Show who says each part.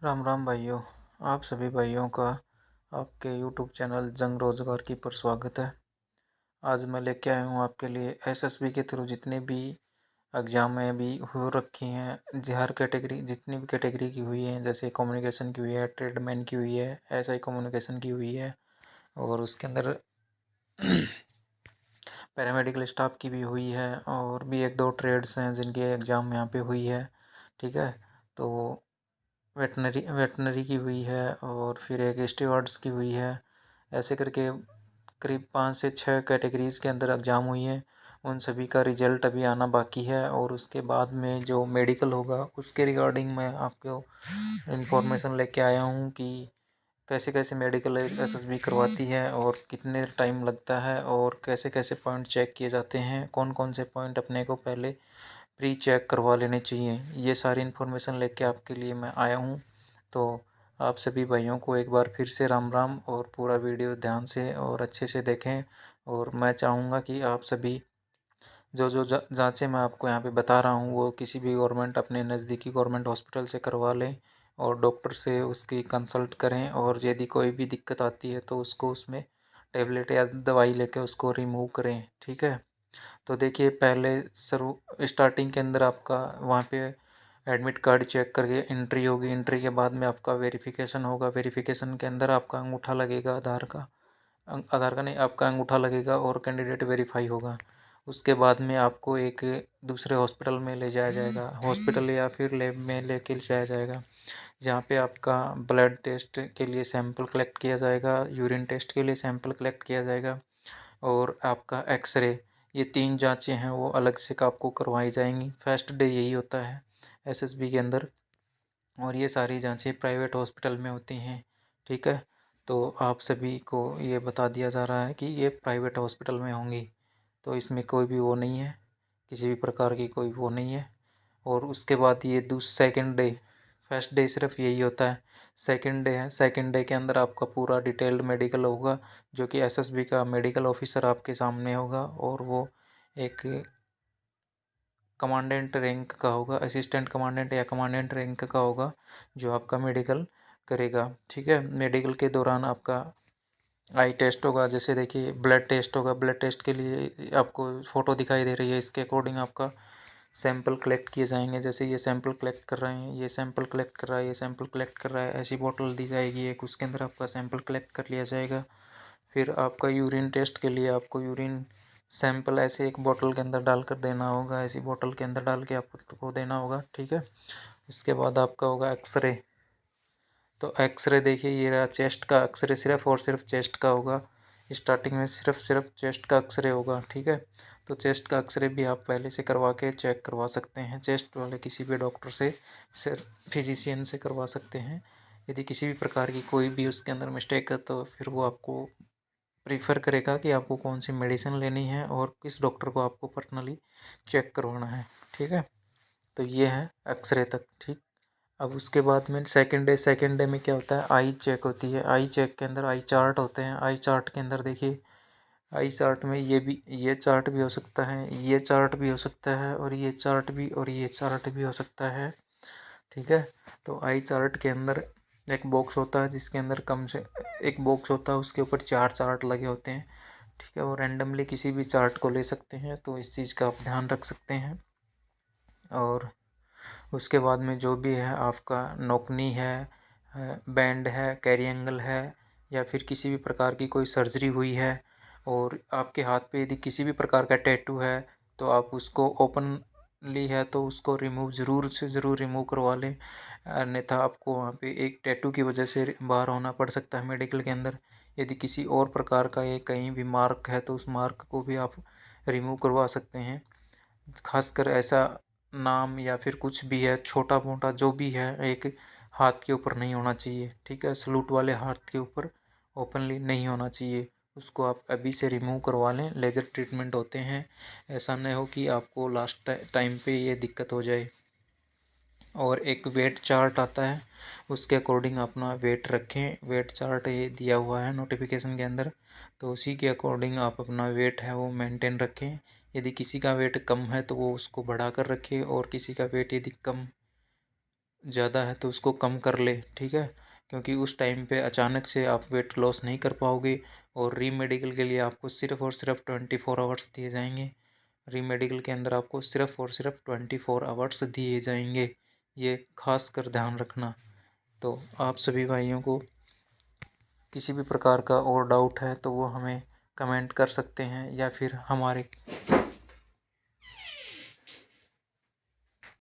Speaker 1: राम राम भाइयों। आप सभी भाइयों का आपके यूट्यूब चैनल जंग रोजगार की पर स्वागत है। आज मैं लेके आया हूँ आपके लिए एसएसबी के थ्रू जितने भी एग्ज़ाम में भी हो रखी हैं, हर कैटेगरी जितनी भी कैटेगरी की हुई हैं, जैसे कम्युनिकेशन की हुई है, ट्रेडमैन की हुई है, एसआई कम्युनिकेशन की हुई है और उसके अंदर पैरामेडिकल स्टाफ की भी हुई है और भी एक दो ट्रेड्स हैं जिनकी एग्ज़ाम यहाँ पे हुई है। ठीक है, तो वेटनरी की हुई है और फिर एक स्टीवर्ड्स की हुई है। ऐसे करके करीब 5 से 6 कैटेगरीज़ के अंदर एग्ज़ाम हुई हैं। उन सभी का रिजल्ट अभी आना बाकी है और उसके बाद में जो मेडिकल होगा उसके रिगार्डिंग मैं आपको इन्फॉर्मेशन लेके आया हूँ कि कैसे कैसे मेडिकल एसएसबी करवाती है और कितने टाइम लगता है और कैसे कैसे पॉइंट चेक किए जाते हैं, कौन कौन से पॉइंट अपने को पहले प्री चेक करवा लेने चाहिए। ये सारी इन्फॉर्मेशन लेके आपके लिए मैं आया हूँ। तो आप सभी भाइयों को एक बार फिर से राम राम और पूरा वीडियो ध्यान से और अच्छे से देखें। और मैं चाहूँगा कि आप सभी जो जो जाँचें मैं आपको यहाँ पे बता रहा हूँ वो किसी भी गवर्नमेंट अपने नज़दीकी गवर्नमेंट हॉस्पिटल से करवा लें और डॉक्टर से उसकी कंसल्ट करें और यदि कोई भी दिक्कत आती है तो उसको उसमें टेबलेट या दवाई लेके उसको रिमूव करें। ठीक है, तो देखिए पहले शुरू स्टार्टिंग के अंदर आपका वहाँ पे एडमिट कार्ड चेक करके एंट्री होगी। एंट्री के बाद में आपका वेरिफिकेशन होगा। वेरिफिकेशन के अंदर आपका अंगूठा लगेगा, आधार का नहीं, आपका अंगूठा लगेगा और कैंडिडेट वेरीफाई होगा। उसके बाद में आपको एक दूसरे हॉस्पिटल में ले जाया जाएगा, हॉस्पिटल या फिर लैब में लेके जाया जाएगा, जहाँ पे आपका ब्लड टेस्ट के लिए सैंपल कलेक्ट किया जाएगा, यूरिन टेस्ट के लिए सैंपल कलेक्ट किया जाएगा और आपका एक्सरे। ये 3 जाँचें हैं वो अलग से आपको करवाई जाएंगी। फर्स्ट डे यही होता है एसएसबी के अंदर और ये सारी जाँचें प्राइवेट हॉस्पिटल में होती हैं। ठीक है, तो आप सभी को ये बता दिया जा रहा है कि ये प्राइवेट हॉस्पिटल में होंगी, तो इसमें कोई भी वो नहीं है, किसी भी प्रकार की कोई वो नहीं है। और उसके बाद ये सेकंड डे, फर्स्ट डे सिर्फ यही होता है। सेकंड डे है, सेकंड डे के अंदर आपका पूरा डिटेल्ड मेडिकल होगा जो कि एसएसबी का मेडिकल ऑफिसर आपके सामने होगा और वो एक कमांडेंट रैंक का होगा, असिस्टेंट कमांडेंट या कमांडेंट रैंक का होगा जो आपका मेडिकल करेगा। ठीक है, मेडिकल के दौरान आपका आई टेस्ट होगा, जैसे देखिए ब्लड टेस्ट होगा। ब्लड टेस्ट के लिए आपको फ़ोटो दिखाई दे रही है, इसके अकॉर्डिंग आपका सैंपल कलेक्ट किए जाएंगे। जैसे ये सैंपल कलेक्ट कर रहे हैं, ये सैंपल कलेक्ट कर रहा है, ये सैंपल कलेक्ट कर रहा है, ऐसी बोतल दी जाएगी एक, उसके अंदर आपका सैंपल कलेक्ट कर लिया जाएगा। फिर आपका यूरिन टेस्ट के लिए आपको यूरिन सैंपल ऐसे एक बोतल के अंदर डाल कर देना होगा, ऐसी बोतल के अंदर डाल के आपको देना होगा। ठीक है, उसके बाद आपका होगा एक्सरे। तो एक्सरे देखिए ये रहा चेस्ट का एक्सरे, सिर्फ और सिर्फ चेस्ट का होगा। स्टार्टिंग में सिर्फ चेस्ट का एक्सरे होगा। ठीक है, तो चेस्ट का एक्सरे भी आप पहले से करवा के चेक करवा सकते हैं, चेस्ट वाले किसी भी डॉक्टर से, सिर्फ फिजिशियन से करवा सकते हैं। यदि किसी भी प्रकार की कोई भी उसके अंदर मिस्टेक है तो फिर वो आपको प्रीफर करेगा कि आपको कौन सी मेडिसिन लेनी है और किस डॉक्टर को आपको पर्सनली चेक करवाना है। ठीक है, तो ये है एक्सरे तक। ठीक, अब उसके बाद में सेकंड डे में क्या होता है, आई चेक होती है। आई चेक के अंदर आई चार्ट होते हैं। आई चार्ट के अंदर देखिए, आई चार्ट में ये चार्ट भी हो सकता है, ये चार्ट भी हो सकता है और ये चार्ट भी और ये चार्ट भी हो सकता है। ठीक है, तो आई चार्ट के अंदर एक बॉक्स होता है जिसके अंदर कम से एक बॉक्स होता है, उसके ऊपर 4 चार्ट लगे होते हैं। ठीक है, वो रैंडमली किसी भी चार्ट को ले सकते हैं, तो इस चीज़ का आप ध्यान रख सकते हैं। और उसके बाद में जो भी है आपका नोकनी है, बैंड है, कैरी एंगल है या फिर किसी भी प्रकार की कोई सर्जरी हुई है और आपके हाथ पे यदि किसी भी प्रकार का टैटू है तो आप उसको ओपनली है तो उसको रिमूव ज़रूर से ज़रूर रिमूव करवा लें, अन्यथा आपको वहाँ पे एक टैटू की वजह से बाहर होना पड़ सकता है मेडिकल के अंदर। यदि किसी और प्रकार का ये कहीं भी मार्क है तो उस मार्क को भी आप रिमूव करवा सकते हैं। खासकर ऐसा नाम या फिर कुछ भी है छोटा मोटा जो भी है एक हाथ के ऊपर नहीं होना चाहिए। ठीक है, सलूट वाले हाथ के ऊपर ओपनली नहीं होना चाहिए, उसको आप अभी से रिमूव करवा लें। लेज़र ट्रीटमेंट होते हैं, ऐसा नहीं हो कि आपको लास्ट टाइम पे ये दिक्कत हो जाए। और एक वेट चार्ट आता है, उसके अकॉर्डिंग अपना वेट रखें। वेट चार्ट ये दिया हुआ है नोटिफिकेशन के अंदर, तो उसी के अकॉर्डिंग आप अपना वेट है वो मेंटेन रखें। यदि किसी का वेट कम है तो वो उसको बढ़ा कर रखे और किसी का वेट यदि कम ज़्यादा है तो उसको कम कर ले, ठीक है, क्योंकि उस टाइम पे अचानक से आप वेट लॉस नहीं कर पाओगे। और री मेडिकल के लिए आपको सिर्फ और सिर्फ 24 आवर्स दिए जाएंगे। री मेडिकल के अंदर आपको सिर्फ और सिर्फ 24 आवर्स दिए जाएंगे, ये खास कर ध्यान रखना। तो आप सभी भाइयों को किसी भी प्रकार का और डाउट है तो वो हमें कमेंट कर सकते हैं, या फिर हमारे